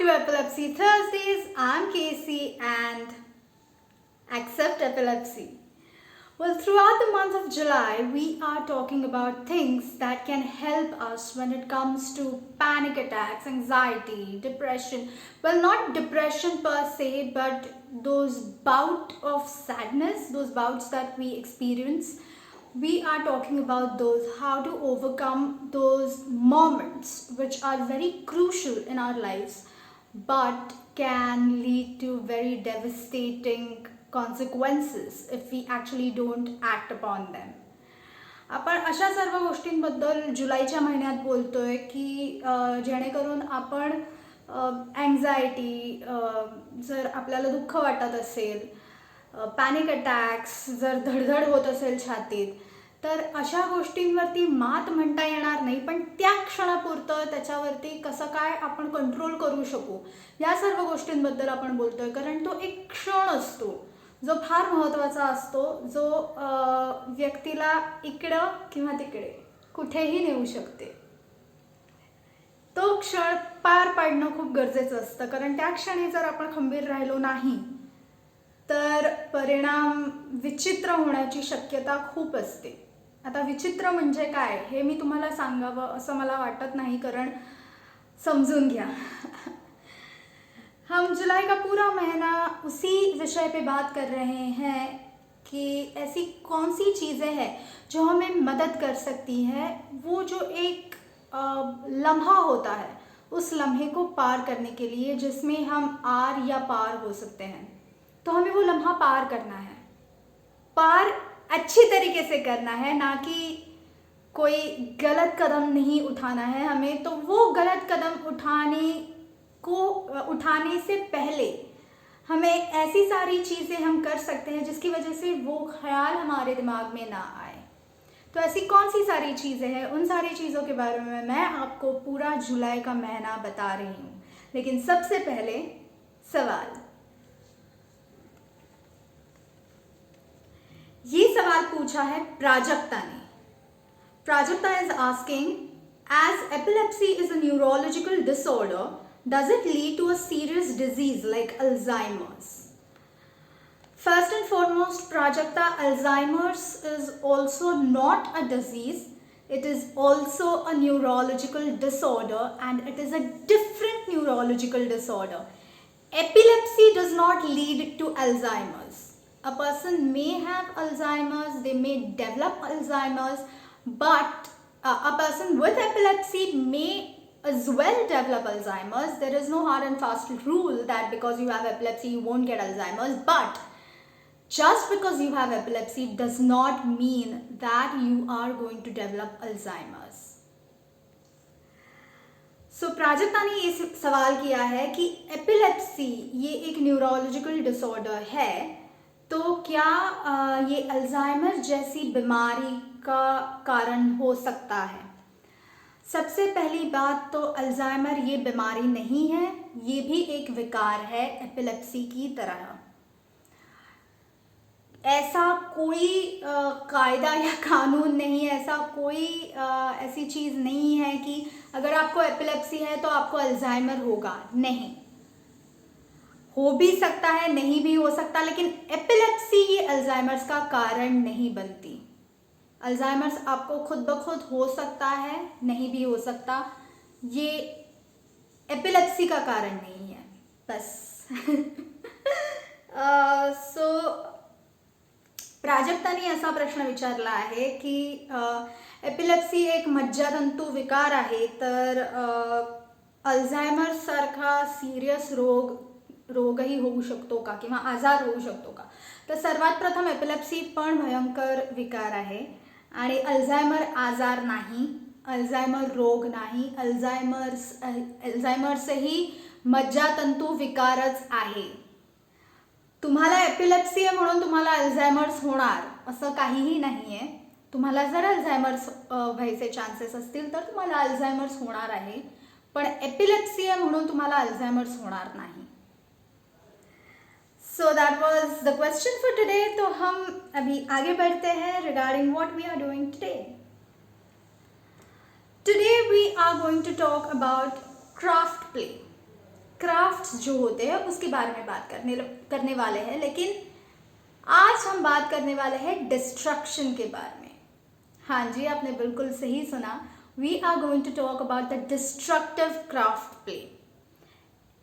to Epilepsy Thursdays. I'm Casey and accept epilepsy. Well, throughout the month of July, we are talking about things that can help us when it comes to panic attacks, anxiety, depression. Well, not depression per se, but those bouts of sadness, those bouts that we experience. We are talking about those, how to overcome those moments which are very crucial in our lives but can lead to very devastating consequences if we actually don't act upon them. आपण अशा सर्व गोष्टींबद्दल जुलैच्या महिन्यात बोलतोय की जेणेकरून आपण anxiety, जर आपल्याला दुःख वाटत असेल, पॅनिक अटॅक्स जर धडधड होत असेल छातीत, तर अशा गोष्टींवरती मात म्हणता येणार नाही, पण त्या क्षणापुरतं त्याच्यावरती कसं काय आपण कंट्रोल करू शकू या सर्व गोष्टींबद्दल आपण बोलतोय. कारण तो एक क्षण असतो जो फार महत्त्वाचा असतो, जो व्यक्तीला इकडं किंवा तिकडे कुठेही नेऊ शकते. तो क्षण पार पाडणं खूप गरजेचं असतं, कारण त्या क्षणी जर आपण खंबीर राहिलो नाही तर परिणाम विचित्र होण्याची शक्यता खूप असते. आता विचित्र म्हणजे काय हे मी तुम्हाला सांगावं असं मला वाटत नाही, कारण समजून घ्या. हम जुलाई का पूरा महीना उसी विषय पे बात कर रहे हैं कि ऐसी कौन सी चीज़ें हैं जो हमें मदद कर सकती है. वो जो एक लम्हा होता है, उस लम्हे को पार करने के लिए जिसमें हम आर या पार हो सकते हैं, तो हमें वो लम्हा पार करना है. पार अच्छी तरीके से करना है, ना कि कोई गलत कदम नहीं उठाना है हमें. तो वो गलत कदम उठाने से पहले हमें ऐसी सारी चीज़ें हम कर सकते हैं जिसकी वजह से वो ख्याल हमारे दिमाग में ना आए. तो ऐसी कौन सी सारी चीज़ें हैं, उन सारी चीज़ों के बारे में मैं आपको पूरा जुलाई का महीना बता रही हूँ. लेकिन सबसे पहले सवाल. ये सवाल पूछा है प्राजक्ता ने. Prajakta is asking, as epilepsy is a neurological disorder, does it lead to a serious disease like Alzheimer's? First and foremost, Prajakta, Alzheimer's is also not a disease. It is also a neurological disorder, and it is a different neurological disorder. Epilepsy does not lead to Alzheimer's. A person may have Alzheimer's, they may develop Alzheimer's, but a person with epilepsy may as well develop Alzheimer's. There is no hard and fast rule that because you have epilepsy you won't get Alzheimer's, but just because you have epilepsy does not mean that you are going to develop Alzheimer's. So Prajakta ने ये सवाल किया है कि epilepsy ये एक neurological disorder है, तो क्या ये अल्जाइमर जैसी बीमारी का कारण हो सकता है. सबसे पहली बात तो अल्जाइमर ये बीमारी नहीं है, ये भी एक विकार है एपिलेप्सी की तरह. ऐसा कोई कायदा या कानून नहीं है, ऐसा कोई ऐसी चीज़ नहीं है कि अगर आपको एपिलेप्सी है तो आपको अल्जाइमर होगा. नहीं, हो भी सकता है, नहीं भी हो सकता, लेकिन एपिलेप्सी ये अल्जाइमर्स का कारण नहीं बनती. अल्जाइमर्स आपको खुद ब खुद हो सकता है, नहीं भी हो सकता, ये एपिलेप्सी का कारण नहीं है बस. सो प्राजक्ताने असा प्रश्न विचारला आहे की एपिलेप्सी एक मज्जातंतू विकार आहे, तर अल्झायमर सारखा सिरियस रोगही होऊ शकतो का किंवा आजार होऊ शकतो का. तर सर्वात प्रथम एपिलेप्सी पण भयंकर विकार आहे आणि अल्झायमर आजार नाही, अल्झायमर रोग नाही. अल्झायमर्सही मज्जातंतू विकारच आहे. तुम्हाला एपिलेप्सी आहे म्हणून तुम्हाला अल्झायमर्स होणार असं काहीही नाही आहे. तुम्हाला जर अल्झायमर्स व्हायचे चान्सेस असतील तर तुम्हाला अल्झायमर्स होणार आहे, पण एपिलेप्सी आहे म्हणून तुम्हाला अल्झायमर्स होणार नाही. So that was the question for today. तो हम अभी आगे बढ़ते हैं regarding what we are doing today. Today we are going to talk about craft play. Crafts जो होते हैं उसके बारे में बात करने वाले हैं, लेकिन आज हम बात करने वाले हैं डिस्ट्रक्शन के बारे में। हाँ जी, आपने बिल्कुल सही सुना। We are going to talk about the destructive craft play.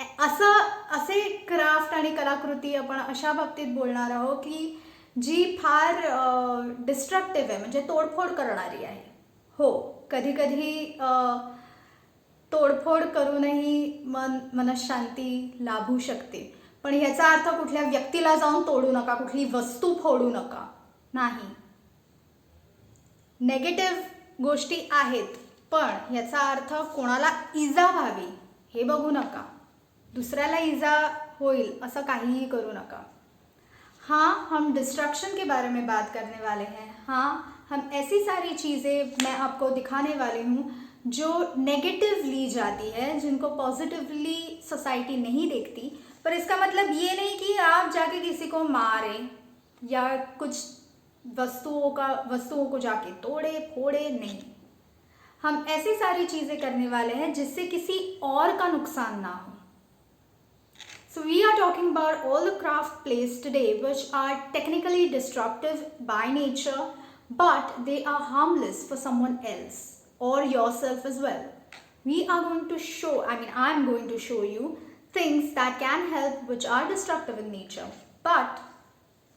असे क्राफ्ट आणि कलाकृती आपण अशा बाबतीत बोलणार आहोत की जी फार डिस्ट्रक्टिव्ह आहे, म्हणजे तोडफोड करणारी आहे. हो, कधी कधी तोडफोड करूनही मनशांती लाभू शकते, पण ह्याचा अर्थ कुठल्या व्यक्तीला जाऊन तोडू नका, कुठली वस्तू फोडू नका नाही. नेगेटिव्ह गोष्टी आहेत, पण याचा अर्थ कोणाला इजा व्हावी हे बघू नका, दूसऱ्याला इजा होईल असं काहीही करू नका. हाँ, हम डिस्ट्रक्शन के बारे में बात करने वाले हैं. हाँ, हम ऐसी सारी चीज़ें मैं आपको दिखाने वाली हूँ जो नेगेटिव ली जाती है, जिनको पॉजिटिवली सोसाइटी नहीं देखती. पर इसका मतलब ये नहीं कि आप जाके किसी को मारें या कुछ वस्तुओं को जाके तोड़े फोड़े, नहीं. हम ऐसी सारी चीज़ें करने वाले हैं जिससे किसी और का नुकसान ना हो. So we are talking about all the craft plays today which are technically destructive by nature, but they are harmless for someone else or yourself as well. We are going to show, I am going to show you things that can help which are destructive in nature, but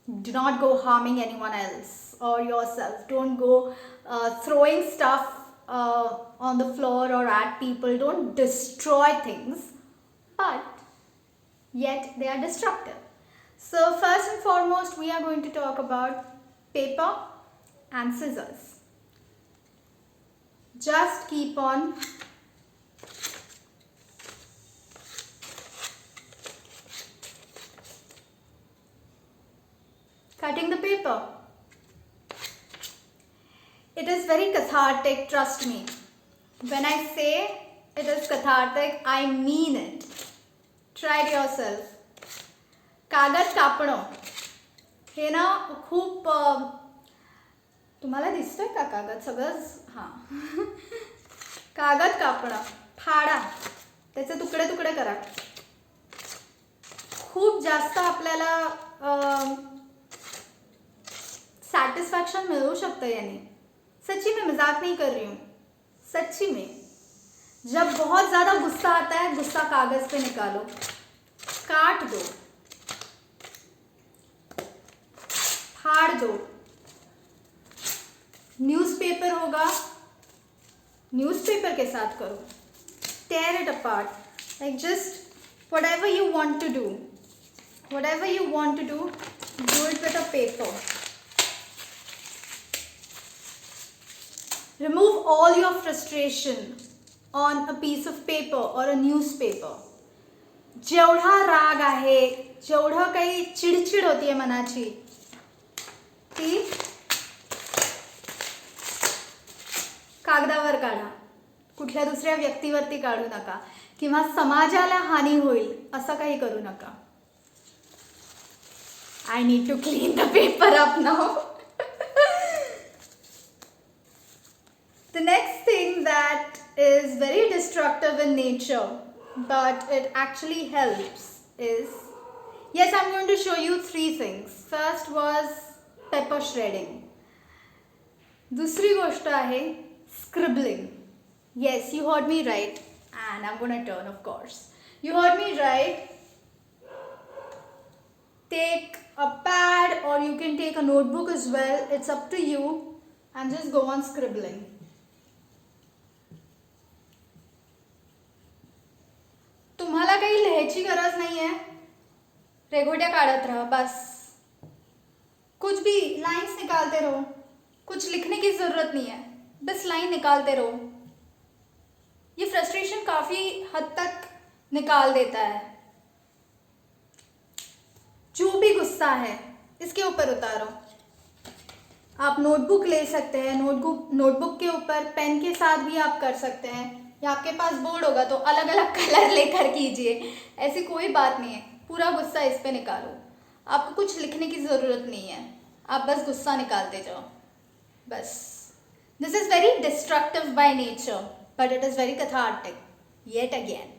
do not go harming anyone else or yourself. Don't go throwing stuff on the floor or at people. Don't destroy things, but yet they are destructive. So first and foremost, we are going to talk about paper and scissors. Just keep on cutting the paper. It is very cathartic, trust me. When I say it is cathartic, I mean it. Try it yourself. कागद कापणं हे ना खूप, तुम्हाला दिसतोय का कागद सगळंच? हां. कागद कापणं, फाडा, त्याचे तुकडे तुकडे करा. खूप जास्त आपल्याला सैटिस्फैक्शन मिल सकता है यानी. सच्ची में मजाक नहीं कर रही हूँ, सच्ची में. जब बहुत ज़्यादा गुस्सा आता है, गुस्सा कागज़ पे निकालो, काट दो, फाड़ दो. न्यूज़पेपर होगा, न्यूज़पेपर के साथ करो. tear it apart, like just whatever you want to do, do it with a paper. Remove all your frustration on a piece of paper or a newspaper. जेवढा राग आहे, जेवढं काही चिडचिड होतीये मनाची, ती कागदावर काढा. कुठल्या दुसऱ्या व्यक्तीवरती काढू नका किंवा समाजाला हानी होईल असं काही करू नका. I need to clean the paper up now. The next thing that is very destructive in nature, but it actually helps is, yes, I'm going to show you 3 things. First was pepper shredding. दूसरी गोष्ट आहे scribbling. Yes, you heard me right, and I'm going to turn, of course. You heard me right. Take a pad or you can take a notebook as well. It's up to you, and just go on scribbling. तुम्हाला काही लिहायची गरज नाही है, रेघोट्या काढत रहा बस. कुछ भी लाइंस निकालते रहो, कुछ लिखने की जरूरत नहीं है, बस लाइन निकालते रहो. ये फ्रस्ट्रेशन काफी हद तक निकाल देता है. जो भी गुस्सा है इसके ऊपर उतारो. आप नोटबुक ले सकते हैं, नोटबुक के ऊपर पेन के साथ भी आप कर सकते हैं, या आपके पास बोर्ड होगा तो अलग अलग कलर लेकर कीजिए. ऐसी कोई बात नहीं है, पूरा गुस्सा इस पे निकालो. आपको कुछ लिखने की ज़रूरत नहीं है, आप बस गुस्सा निकालते जाओ बस. This is very destructive by nature, but it is very cathartic yet again.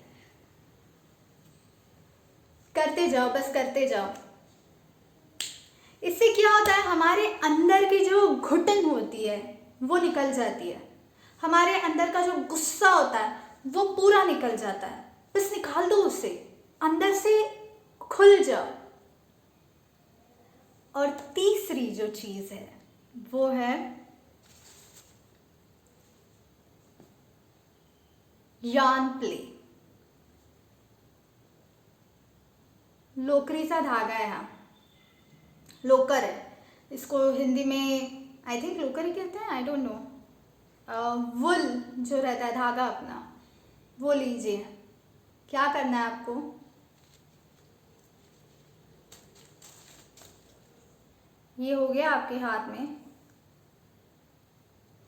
करते जाओ, बस करते जाओ। इससे क्या होता है, हमारे अंदर की जो घुटन होती है वो निकल जाती है, हमारे अंदर का जो गुस्सा होता है वो पूरा निकल जाता है। बस निकाल दो उसे, अंदर से खुल जाओ। और तीसरी जो चीज है वो है यार्न प्ले। लोकरी सा धागा है, हाँ लोकर है, इसको हिंदी में आई थिंक लोकर ही कहते हैं, आई डोंट नो। वुल जो रहता है धागा अपना, वो लीजिए। क्या करना है आपको, ये हो गया आपके हाथ में।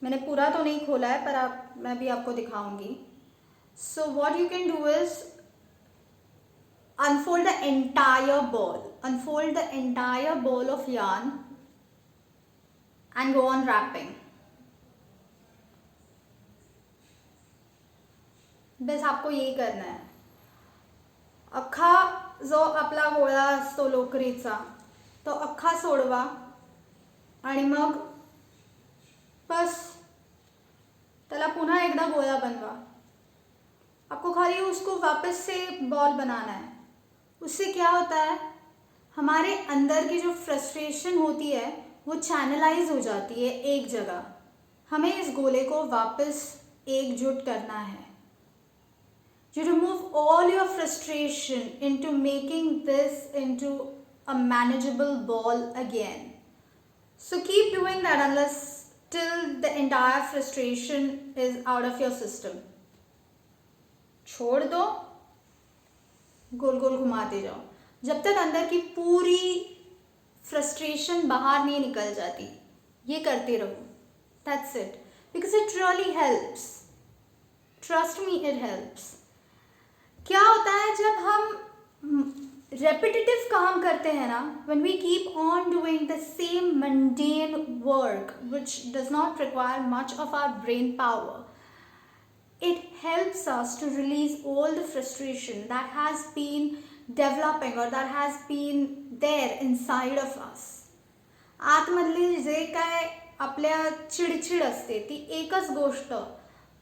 मैंने पूरा तो नहीं खोला है पर मैं भी आपको दिखाऊंगी। So what you can do is unfold the entire ball of yarn and go on wrapping. बस आपको यही करना है। अख्खा जो आपला गोळा असतो लोकरीचा तो अख्खा सोडवा आणि मग बस त्याला पुन्हा एकदा गोळा बनवा। आपको खाली उसको वापस से बॉल बनाना है। उससे क्या होता है, हमारे अंदर की जो फ्रस्ट्रेशन होती है वो चैनलाइज हो जाती है एक जगह। हमें इस गोले को वापस एकजुट करना है। You remove all your frustration into making this into a manageable ball again. So keep doing that unless till the entire frustration is out of your system. छोड़ दो, गोल गोल घुमाते जाओ जब तक अंदर की पूरी फ्रस्ट्रेशन बाहर नहीं निकल जाती। ये करते रहो, that's it, because it really helps. Trust me, it helps. क्या होता है जब हम रेपिटेटिव काम करते हैं ना, when we keep on doing the same mundane work which does not require much of our brain power, it helps us to release all the frustration that has been developing or that has been there inside of us. आतमधली जे काय आपल्या चिडचिड असते ती एकच गोष्ट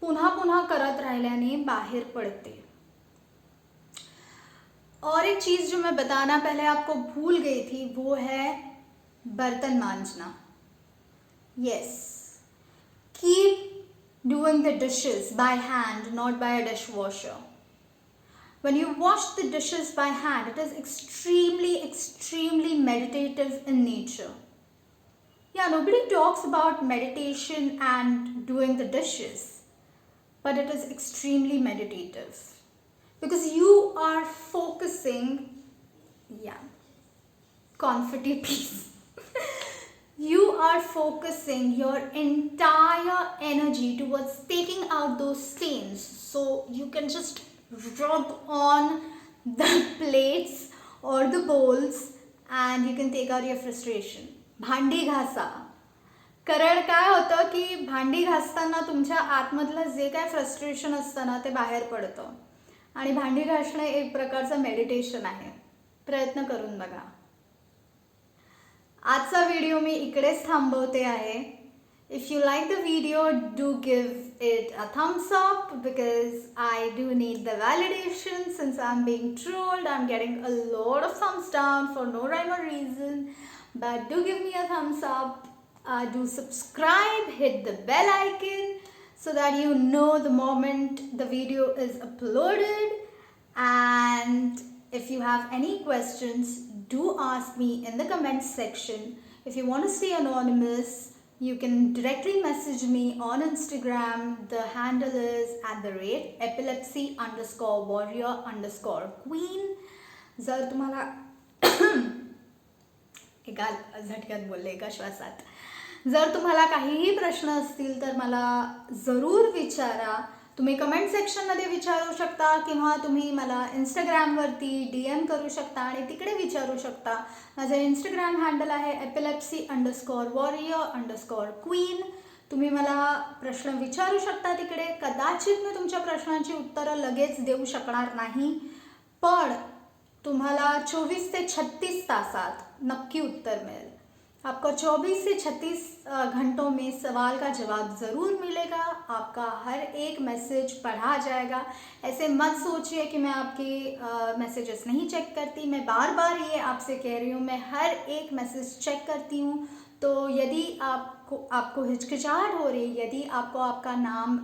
पुन्हा पुन्हा करत राहिल्याने बाहेर पडते। और एक चीज़ जो मैं बताना पहले आपको भूल गई थी वो है बर्तन मांजना। Yes, keep doing the dishes by hand, not by a dishwasher. When you wash the dishes by hand, it is extremely meditative in nature. Yeah, nobody talks about meditation and doing the dishes, but it is extremely meditative because you are focusing, yeah, confetti piece. You are focusing your entire energy towards taking out those stains, so you can just rub on the plates or the bowls and you can take out your frustration. भांडी घासा, कारण काय होतं की भांडी घासताना तुमच्या आतमधलं जे काय frustration असतं ना ते बाहेर पडतं आणि भांडी घासणे एक प्रकारचं मेडिटेशन आहे। प्रयत्न करून बघा। आजचा व्हिडिओ मी इकडेच थांबवते आहे। If you like the video, do give it a thumbs up because I do need the validation since I'm being trolled. I'm getting a lot of thumbs down for no rhyme or reason. But do give me a thumbs up. Do subscribe, hit the bell icon so that you know the moment the video is uploaded. And if you have any questions, do ask me in the comments section. If you want to stay anonymous, you can directly message me on Instagram. The handle is @epilepsy_warrior_queen. जर तुम्हाला एका झटक्यात बोलले, एका श्वासात, जर तुम्हाला काहीही प्रश्न असतील तर मला जरूर विचारा। तुम्ही कमेंट सेक्शनमध्ये विचारू शकता किंवा तुम्ही मला इंस्टाग्रामवरती DM करू शकता आणि तिकडे विचारू शकता। माझं इंस्टाग्राम हँडल आहे epilepsy_warrior_queen. तुम्ही मला प्रश्न विचारू शकता तिकडे। कदाचित मी तुमच्या प्रश्नांची उत्तरं लगेच देऊ शकणार नाही, पण तुम्हाला 24 ते 36 तासात नक्की उत्तर मिळेल. आपको 24 से 36 घंटों में सवाल का जवाब ज़रूर मिलेगा. आपका हर एक मैसेज पढ़ा जाएगा. ऐसे मत सोचिए कि मैं आपके मैसेजेस नहीं चेक करती. मैं बार बार ये आपसे कह रही हूँ, मैं हर एक मैसेज चेक करती हूँ. तो यदि आपको हिचकिचाहट हो रही है, यदि आपको आपका नाम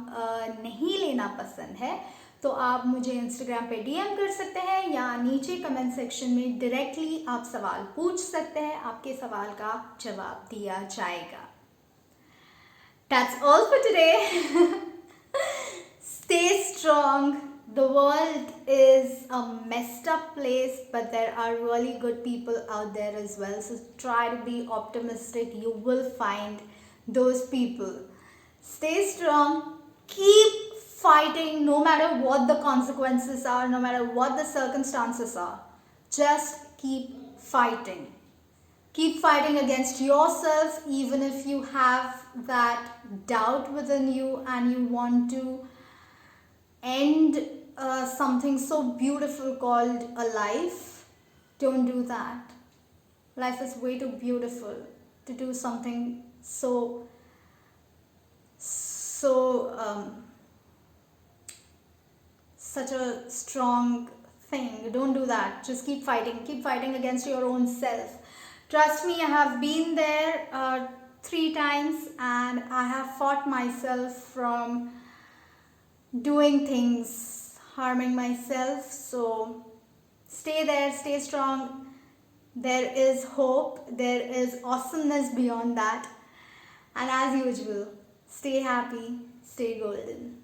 नहीं लेना पसंद है, तो आप मुझे इंस्टाग्राम पे डीएम कर सकते हैं या नीचे कमेंट सेक्शन में डायरेक्टली आप सवाल पूछ सकते हैं. आपके सवाल का जवाब दिया जाएगा. That's all for today. Stay strong. The world is a messed up place, but there are really good people out there as well. So try to be optimistic. You will find those people. Stay strong. Keep fighting no matter what the consequences are, no matter what the circumstances are. Just keep fighting. Keep fighting against yourself, even if you have that doubt within you and you want to end something so beautiful called a life. Don't do that. Life is way too beautiful to do something such a strong thing. Don't do that. Just keep fighting against your own self. Trust me, I have been there 3 times and I have fought myself from doing things, harming myself. So stay there, stay strong. There is hope, there is awesomeness beyond that. And as usual, stay happy, stay golden.